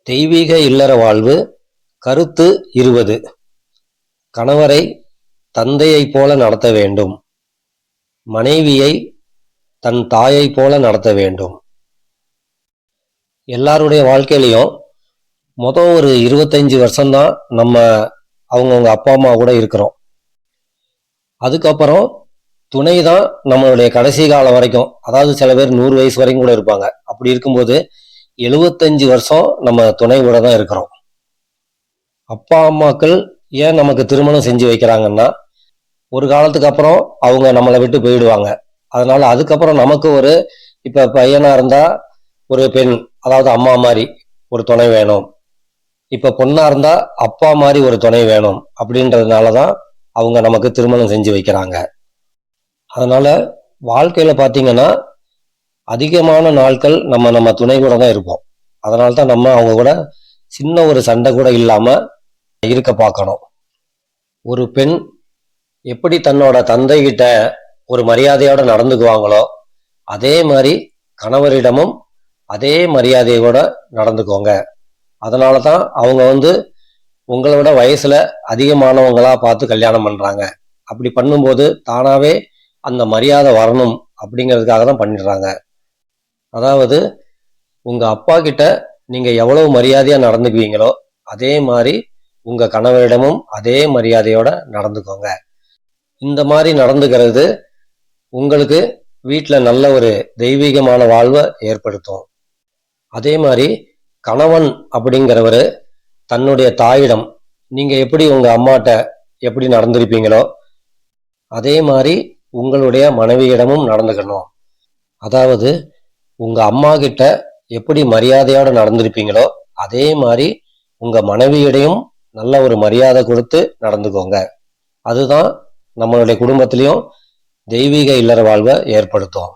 தெய்வீக இல்லற வாழ்வு கருத்து 20. கணவரை தந்தையைப் போல நடத்த வேண்டும். மனைவியை தன் தாயைப் போல நடத்த வேண்டும். எல்லாருடைய வாழ்க்கையிலையும் ஒரு 25 வருஷம்தான் நம்ம அவங்கவுங்க அப்பா அம்மா கூட இருக்கிறோம். அதுக்கப்புறம் துணை தான் நம்மளுடைய கடைசி காலம் வரைக்கும். அதாவது சில பேர் 100 வயசு வரைக்கும் கூட இருப்பாங்க. அப்படி இருக்கும்போது 75 வருஷம் நம்ம துணை கூட தான் இருக்கிறோம். அப்பா அம்மாக்கள் ஏன் நமக்கு திருமணம் செஞ்சு வைக்கிறாங்கன்னா, ஒரு காலத்துக்கு அப்புறம் அவங்க நம்மளை விட்டு போயிடுவாங்க. அதனால அதுக்கப்புறம் நமக்கு இப்ப பையனா இருந்தா ஒரு பெண், அதாவது அம்மா மாதிரி ஒரு துணை வேணும். இப்ப பொண்ணா இருந்தா அப்பா மாதிரி ஒரு துணை வேணும். அப்படின்றதுனாலதான் அவங்க நமக்கு திருமணம் செஞ்சு வைக்கிறாங்க. அதனால வாழ்க்கையில பாத்தீங்கன்னா அதிகமான நாட்கள் நம்ம துணை கூட தான் இருப்போம். அதனால்தான் நம்ம அவங்க கூட சின்ன ஒரு சண்டை கூட இல்லாம இருக்க பார்க்கணும். ஒரு பெண் எப்படி தன்னோட தந்தை கிட்ட ஒரு மரியாதையோட நடந்துக்குவாங்களோ அதே மாதிரி கணவரிடமும் அதே மரியாதையோட நடந்துக்கோங்க. அதனாலதான் அவங்க உங்களோட வயசுல அதிகமானவங்களா பார்த்து கல்யாணம் பண்றாங்க. அப்படி பண்ணும்போது தானாவே அந்த மரியாதை வரணும் அப்படிங்கிறதுக்காக தான் பண்ணிடுறாங்க. அதாவது உங்க அப்பா கிட்ட நீங்க எவ்வளவு மரியாதையா நடந்துக்குவீங்களோ அதே மாதிரி உங்க கணவரிடமும் அதே மரியாதையோட நடந்துக்கோங்க. இந்த மாதிரி நடந்துக்கிறது உங்களுக்கு வீட்டில் நல்ல ஒரு தெய்வீகமான வாழ்வை ஏற்படுத்தும். அதே மாதிரி கணவன் அப்படிங்கிறவரு தன்னுடைய தாயிடம் நீங்க எப்படி உங்க அம்மாட்ட எப்படி நடந்திருப்பீங்களோ அதே மாதிரி உங்களுடைய மனைவியிடமும் நடந்துக்கணும். அதாவது உங்க அம்மா கிட்ட எப்படி மரியாதையோட நடந்திருப்பீங்களோ அதே மாதிரி உங்க மனைவியிடையும் நல்ல ஒரு மரியாதை கொடுத்து நடந்துக்கோங்க. அதுதான் நம்மளுடைய குடும்பத்திலையும் தெய்வீக இல்லற வாழ்வை ஏற்படுத்தும்.